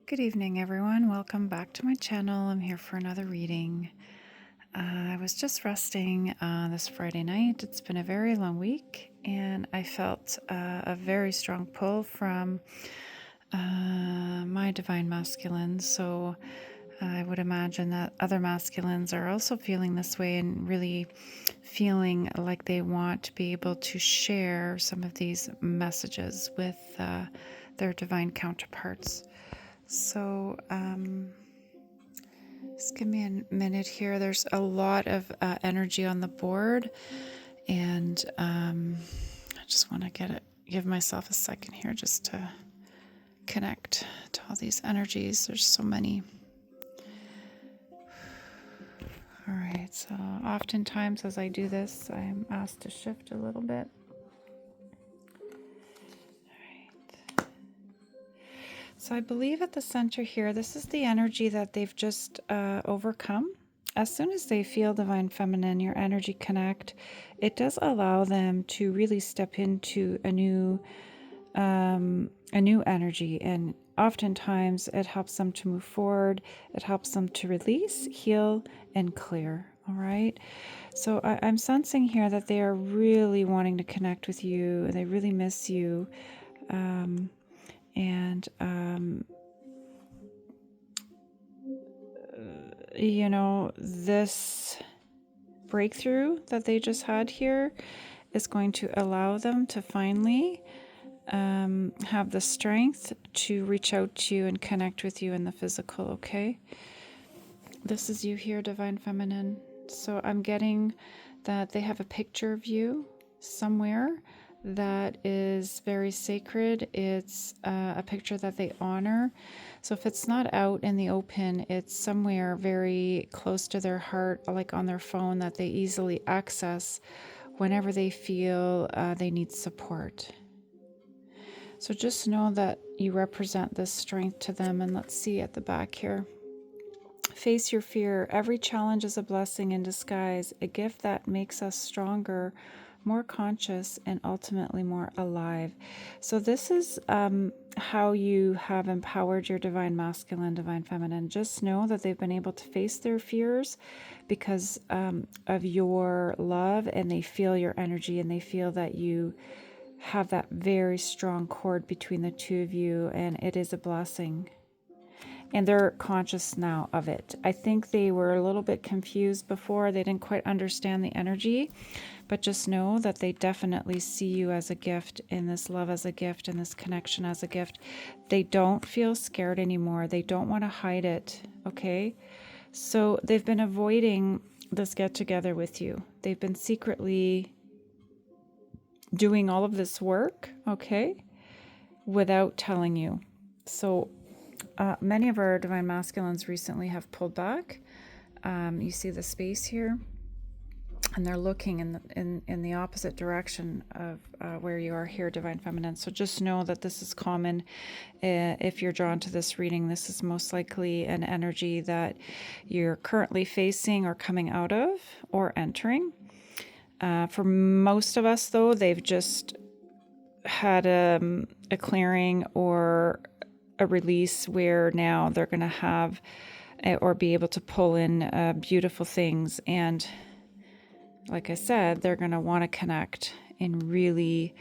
Good evening, everyone. Welcome back to my channel. I'm here for another reading. I was just resting this Friday night. It's been a very long week, and I felt a very strong pull from my divine masculine. So I would imagine that other masculines are also feeling this way and really feeling like they want to be able to share some of these messages with their divine counterparts. So, just give me a minute here. There's a lot of energy on the board, and I just want to give myself a second here just to connect to all these energies. There's so many. All right, so oftentimes as I do this, I'm asked to shift a little bit. So I believe at the center here, this is the energy that they've just overcome. As soon as they feel divine feminine, your energy connect, it does allow them to really step into a new energy. And oftentimes it helps them to move forward. It helps them to release, heal, and clear. All right. So I'm sensing here that they are really wanting to connect with you. They really miss you. This breakthrough that they just had here is going to allow them to finally have the strength to reach out to you and connect with you in the physical, okay? This is you here, Divine Feminine. So I'm getting that they have a picture of you somewhere that is very sacred. It's a picture that they honor. So if it's not out in the open, it's somewhere very close to their heart, like on their phone, that they easily access whenever they feel they need support. So just know that you represent this strength to them. And let's see at the back here. Face your fear. Every challenge is a blessing in disguise, a gift that makes us stronger, more conscious, and ultimately more alive. So this is how you have empowered your divine masculine, divine feminine. Just know that they've been able to face their fears because of your love, and they feel your energy, and they feel that you have that very strong cord between the two of you, and it is a blessing. And they're conscious now of it. I think they were a little bit confused before. They didn't quite understand the energy, but just know that they definitely see you as a gift, in this love as a gift, in this connection as a gift. They don't feel scared anymore. They don't want to hide it, okay? So they've been avoiding this get together with you. They've been secretly doing all of this work, okay, without telling you. So many of our divine masculines recently have pulled back. You see the space here, and they're looking in the opposite direction of where you are here, divine feminine. So just know that this is common. If you're drawn to this reading, this is most likely an energy that you're currently facing or coming out of or entering. For most of us, though, they've just had a clearing or a release where now they're going to have or be able to pull in beautiful things. And like I said, they're going to want to connect and really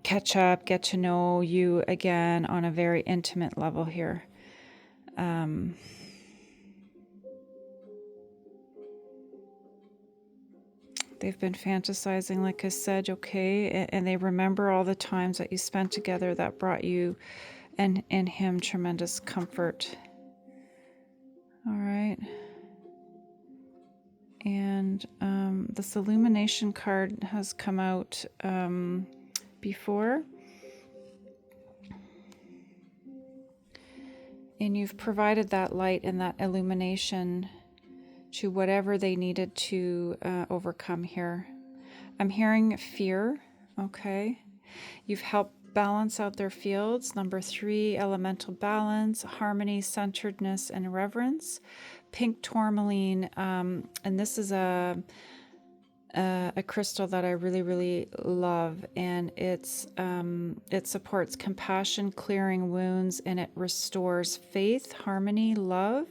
catch up, get to know you again on a very intimate level here. They've been fantasizing, like I said, okay, and they remember all the times that you spent together that brought you and him tremendous comfort. All right. And this illumination card has come out before. And you've provided that light and that illumination to whatever they needed to overcome here. I'm hearing fear, okay? You've helped balance out their fields. Number 3, elemental balance, harmony, centeredness, and reverence. Pink tourmaline, and this is a a crystal that I really, really love, and it supports compassion, clearing wounds, and it restores faith, harmony, love,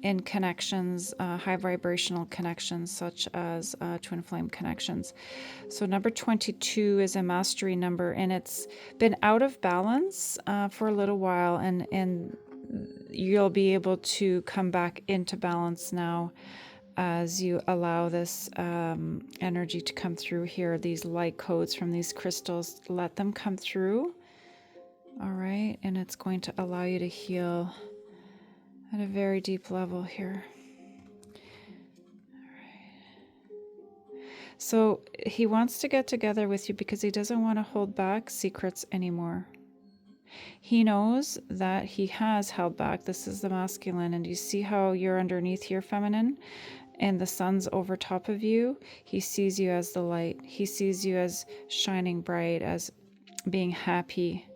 and connections, high vibrational connections such as twin flame connections. So number 22 is a mastery number, and it's been out of balance for a little while, and you'll be able to come back into balance now as you allow this energy to come through here. These light codes from these crystals, let them come through. All right, and it's going to allow you to heal at a very deep level here. So he wants to get together with you because he doesn't want to hold back secrets anymore. He knows that he has held back. This is the masculine, and you see how you're underneath here, feminine, and the sun's over top of you. He sees you as the light. He sees you as shining bright, as being happy,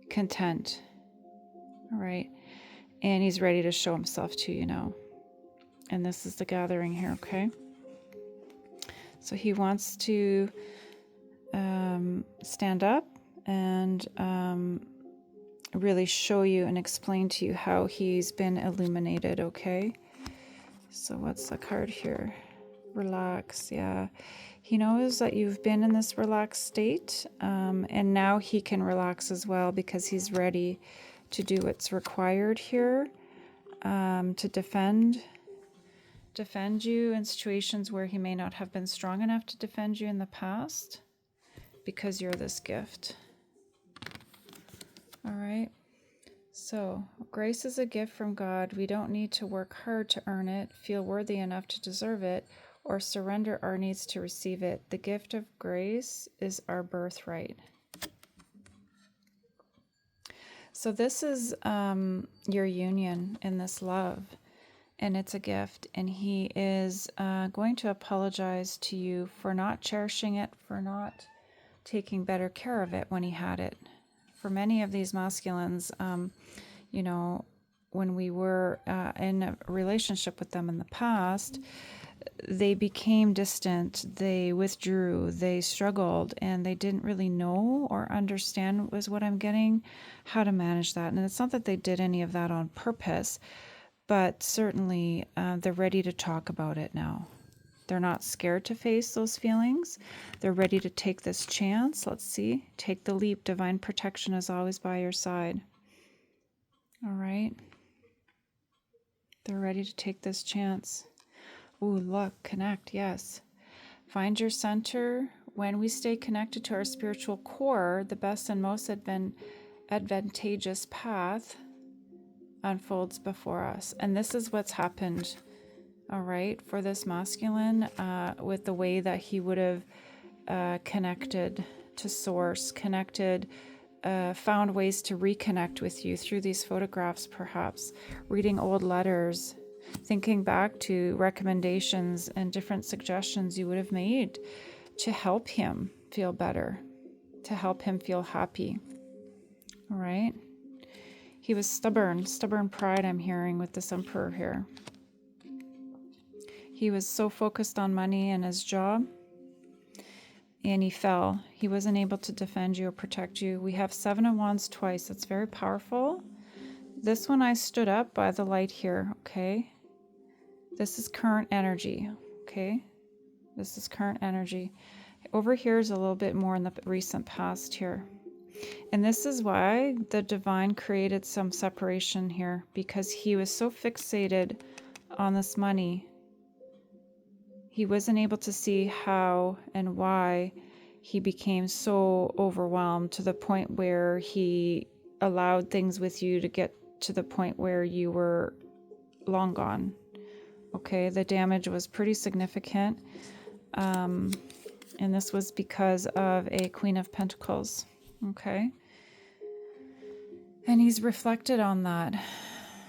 content. All right. And he's ready to show himself to you now. And this is the gathering here, okay? So he wants to stand up and really show you and explain to you how he's been illuminated, okay? So what's the card here? Relax, yeah. He knows that you've been in this relaxed state, and now he can relax as well because he's ready to do what's required here, to defend you in situations where he may not have been strong enough to defend you in the past, because you're this gift. All right. So, grace is a gift from God. We don't need to work hard to earn it, feel worthy enough to deserve it, or surrender our needs to receive it. The gift of grace is our birthright. So this is your union in this love, and it's a gift. And he is going to apologize to you for not cherishing it, for not taking better care of it when he had it. For many of these masculines, you know, when we were in a relationship with them in the past, they became distant, they withdrew, they struggled, and they didn't really know or understand, was what I'm getting, how to manage that. And it's not that they did any of that on purpose, but certainly they're ready to talk about it now. They're not scared to face those feelings. They're ready to take this chance. Let's see. Take the leap. Divine protection is always by your side. All right. They're ready to take this chance. Ooh, look, connect, yes. Find your center. When we stay connected to our spiritual core, the best and most advantageous path unfolds before us. And this is what's happened, all right, for this masculine, with the way that he would have connected to source, found ways to reconnect with you through these photographs, perhaps, reading old letters, thinking back to recommendations and different suggestions you would have made to help him feel better, to help him feel happy. All right. He was stubborn pride I'm hearing with this Emperor here. He was so focused on money and his job, and he fell. He wasn't able to defend you or protect you. We have 7 of Wands twice. That's very powerful. This one I stood up by the light here, okay? This is current energy, okay? This is current energy. Over here is a little bit more in the recent past here. And this is why the divine created some separation here, because he was so fixated on this money. He wasn't able to see how and why he became so overwhelmed to the point where he allowed things with you to get to the point where you were long gone. Okay, the damage was pretty significant. And this was because of a Queen of Pentacles. Okay. And he's reflected on that.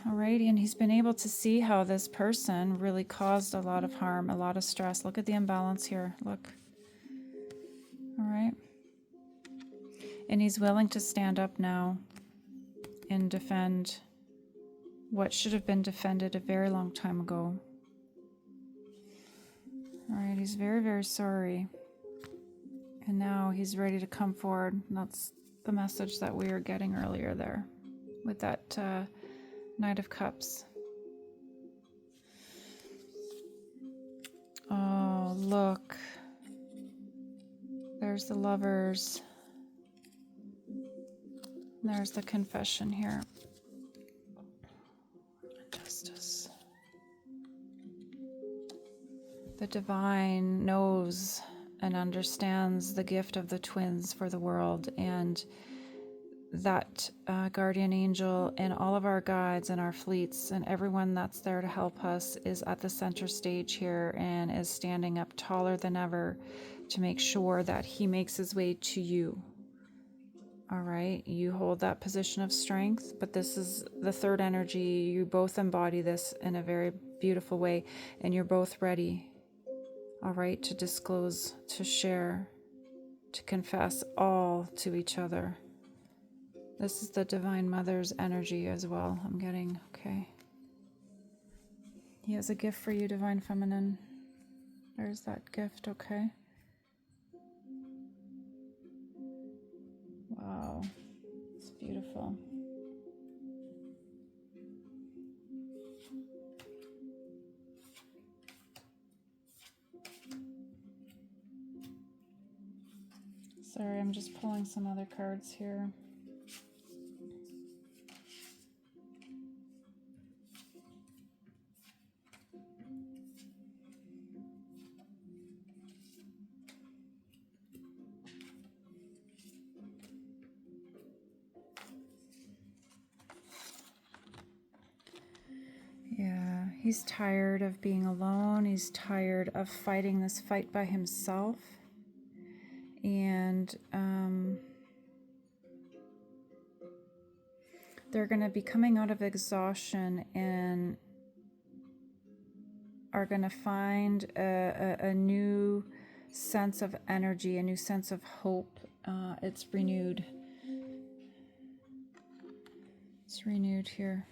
All right. And he's been able to see how this person really caused a lot of harm, a lot of stress. Look at the imbalance here. Look. All right. And he's willing to stand up now and defend what should have been defended a very long time ago. All right, he's very, very sorry. And now he's ready to come forward. That's the message that we were getting earlier there with that Knight of Cups. Oh, look. There's the Lovers. There's the confession here. Justice. The divine knows and understands the gift of the twins for the world, and that guardian angel and all of our guides and our fleets and everyone that's there to help us is at the center stage here and is standing up taller than ever to make sure that he makes his way to you. All right, you hold that position of strength, but this is the third energy. You both embody this in a very beautiful way, and you're both ready, all right, to disclose, to share, to confess all to each other. This is the Divine Mother's energy as well, I'm getting, okay. He has a gift for you, Divine Feminine. There's that gift, okay. Wow, it's beautiful. Sorry, I'm just pulling some other cards here. Yeah, he's tired of being alone. He's tired of fighting this fight by himself. And they're going to be coming out of exhaustion and are going to find a new sense of energy, a new sense of hope. It's renewed. It's renewed here.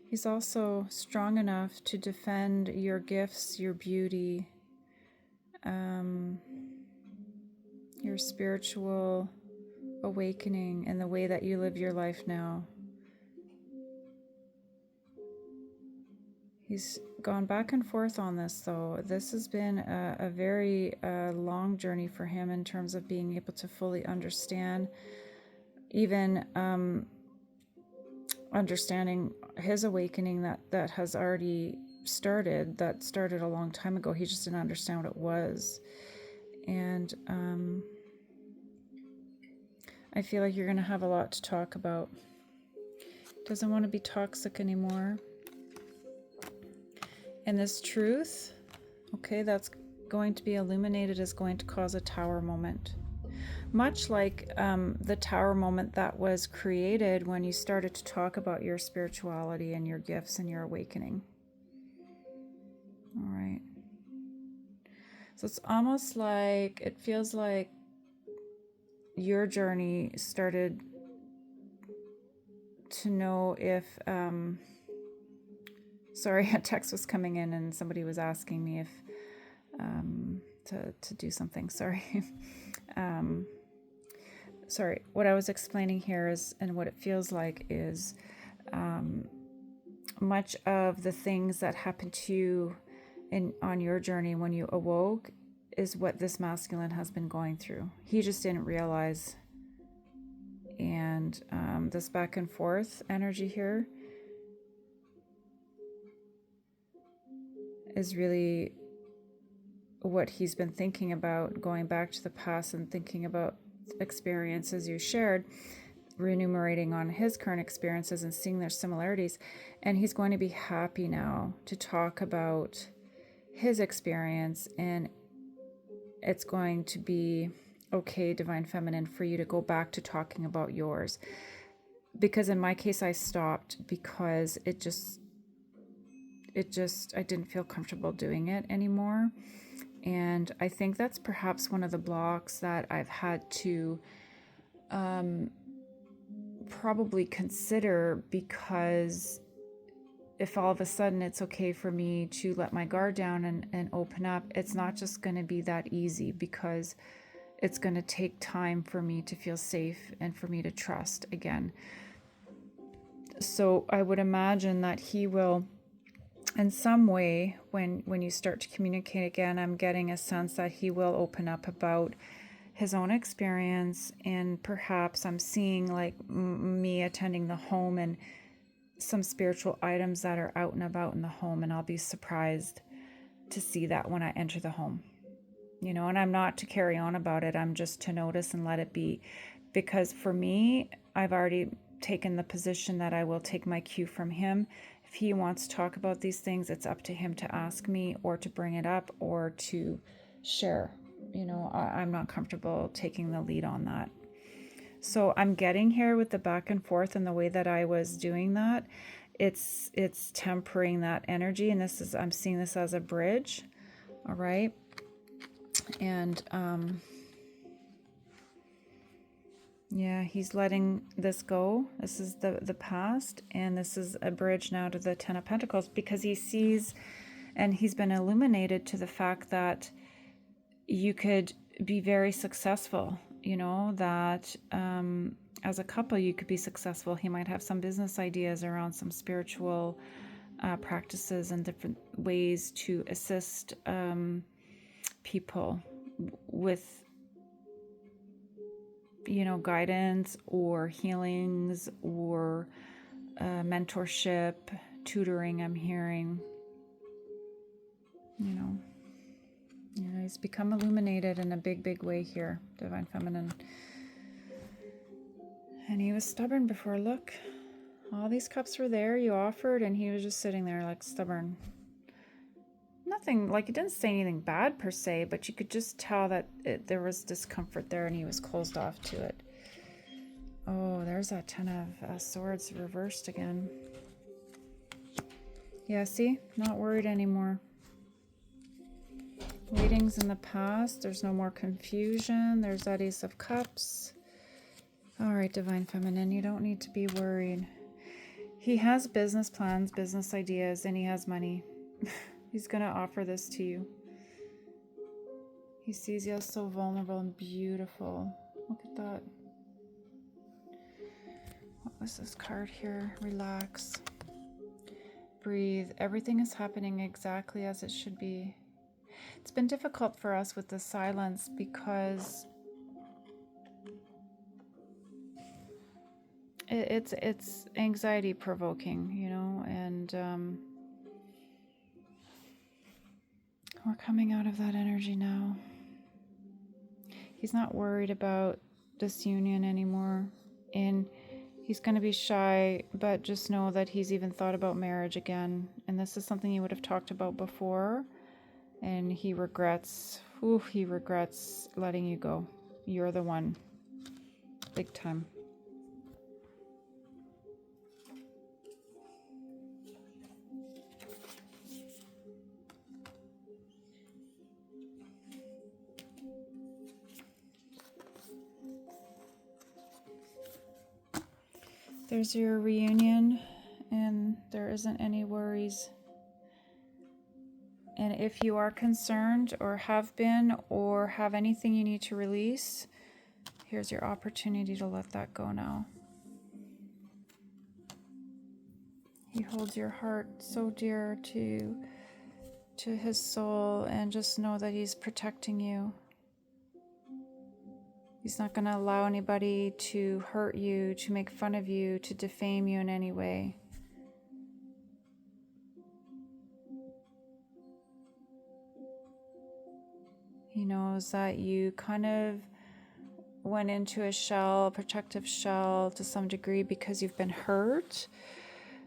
He's also strong enough to defend your gifts, your beauty, your spiritual awakening and the way that you live your life now. He's gone back and forth on this, though. This has been a very long journey for him in terms of being able to fully understand, even understanding his awakening that has already started, that started a long time ago. He just didn't understand what it was. And I feel like you're going to have a lot to talk about. Doesn't want to be toxic anymore. And this truth, okay, that's going to be illuminated is going to cause a tower moment. Much like the tower moment that was created when you started to talk about your spirituality and your gifts and your awakening. All right. So it's almost like, it feels like your journey started to know if, sorry, a text was coming in and somebody was asking me if, to do something, sorry. Sorry, what I was explaining here is, and what it feels like is, much of the things that happened to you on your journey when you awoke is what this masculine has been going through. He just didn't realize. And this back and forth energy here is really what he's been thinking about, going back to the past and thinking about experiences you shared, remunerating on his current experiences and seeing their similarities. And he's going to be happy now to talk about his experience, and it's going to be okay, Divine Feminine, for you to go back to talking about yours. Because in my case, I stopped because I didn't feel comfortable doing it anymore. And I think that's perhaps one of the blocks that I've had to probably consider, because if all of a sudden it's okay for me to let my guard down and open up, it's not just going to be that easy, because it's going to take time for me to feel safe and for me to trust again. So I would imagine that he will, in some way, when you start to communicate again, I'm getting a sense that he will open up about his own experience, and perhaps I'm seeing like me attending the home and some spiritual items that are out and about in the home, and I'll be surprised to see that when I enter the home. And I'm not to carry on about it, I'm just to notice and let it be, because for me, I've already taken the position that I will take my cue from him. If he wants to talk about these things, it's up to him to ask me or to bring it up or to share. I'm not comfortable taking the lead on that. So I'm getting here with the back and forth, and the way that I was doing that, it's tempering that energy, and I'm seeing this as a bridge. All right. And yeah, he's letting this go. This is the past, and this is a bridge now to the Ten of Pentacles, because he sees, and he's been illuminated to the fact that you could be very successful, that as a couple you could be successful. He might have some business ideas around some spiritual practices and different ways to assist people with guidance or healings or mentorship, tutoring. I'm hearing he's become illuminated in a big way here, Divine Feminine. And he was stubborn before. Look, all these cups were there, you offered, and he was just sitting there like stubborn. Nothing, like he didn't say anything bad per se, but you could just tell that there was discomfort there, and he was closed off to it. Oh, there's that Ten of Swords reversed again. Yeah, see? Not worried anymore. Waiting's in the past. There's no more confusion. There's that Ace of Cups. All right, Divine Feminine, you don't need to be worried. He has business plans, business ideas, and he has money. He's going to offer this to you. He sees you as so vulnerable and beautiful. Look at that. What was this card here? Relax. Breathe. Everything is happening exactly as it should be. It's been difficult for us with the silence because it's anxiety provoking, and we're coming out of that energy now. He's not worried about this union anymore, and he's going to be shy, but just know that he's even thought about marriage again, and this is something he would have talked about before, and he regrets letting you go. You're the one. Big time. There's your reunion, and there isn't any worries. And if you are concerned or have been or have anything you need to release, here's your opportunity to let that go now. He holds your heart so dear to his soul, and just know that he's protecting you. He's not going to allow anybody to hurt you, to make fun of you, to defame you in any way. He knows that you kind of went into a shell, a protective shell to some degree, because you've been hurt,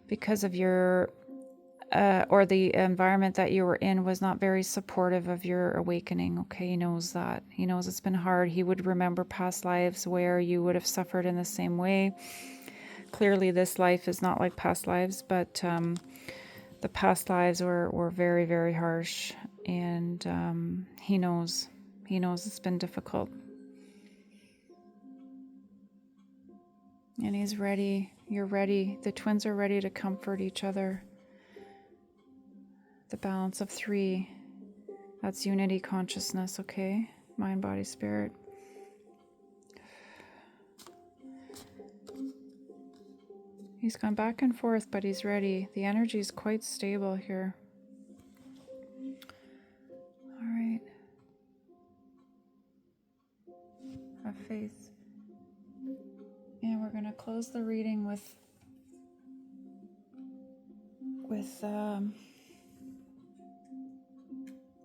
because of your or the environment that you were in was not very supportive of your awakening. Okay, he knows that. He knows it's been hard. He would remember past lives where you would have suffered in the same way. Clearly, this life is not like past lives, but the past lives were very, very harsh, and he knows. He knows it's been difficult. And he's ready. You're ready. The twins are ready to comfort each other. The balance of 3. That's unity consciousness, okay? Mind, body, spirit. He's gone back and forth, but he's ready. The energy is quite stable here. All right. Have faith. And we're going to close the reading with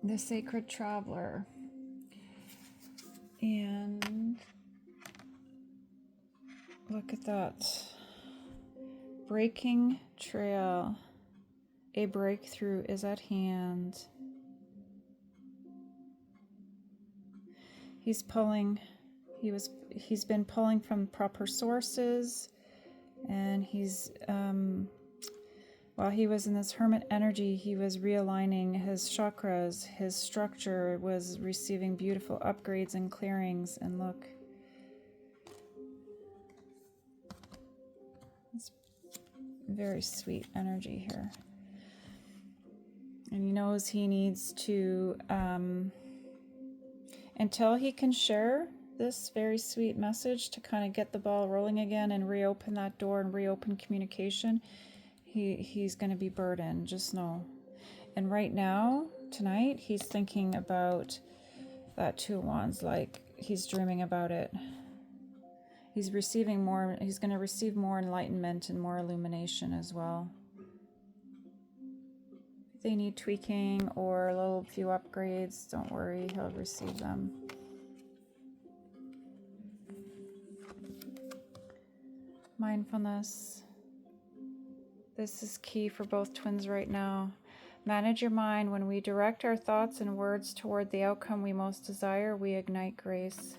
the Sacred Traveler. And look at that. Breaking trail. A breakthrough is at hand. He's been pulling from proper sources, and while he was in this hermit energy, he was realigning his chakras. His structure was receiving beautiful upgrades and clearings. And look, it's very sweet energy here. And he knows he needs to, until he can share this very sweet message to kind of get the ball rolling again and reopen that door and reopen communication, he's going to be burdened, just know. And right now, tonight, he's thinking about that 2 of Wands, like he's dreaming about it. He's receiving more, he's going to receive more enlightenment and more illumination as well. If they need tweaking or a little few upgrades, don't worry, he'll receive them. Mindfulness. This is key for both twins right now. Manage your mind. When we direct our thoughts and words toward the outcome we most desire, we ignite grace.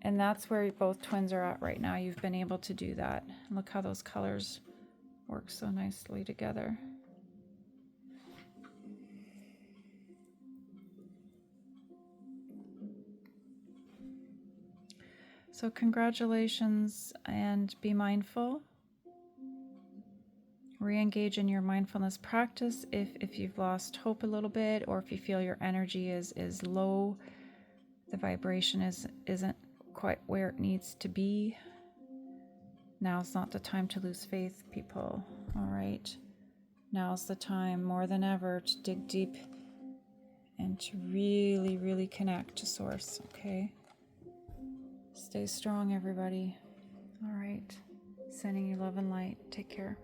And that's where both twins are at right now. You've been able to do that. Look how those colors work so nicely together. So congratulations, and be mindful. Re-engage in your mindfulness practice if you've lost hope a little bit, or if you feel your energy is low, the vibration isn't quite where it needs to be. Now's not the time to lose faith, people. All right. Now's the time more than ever to dig deep and to really, really connect to Source, okay? Stay strong, everybody. All right. Sending you love and light. Take care.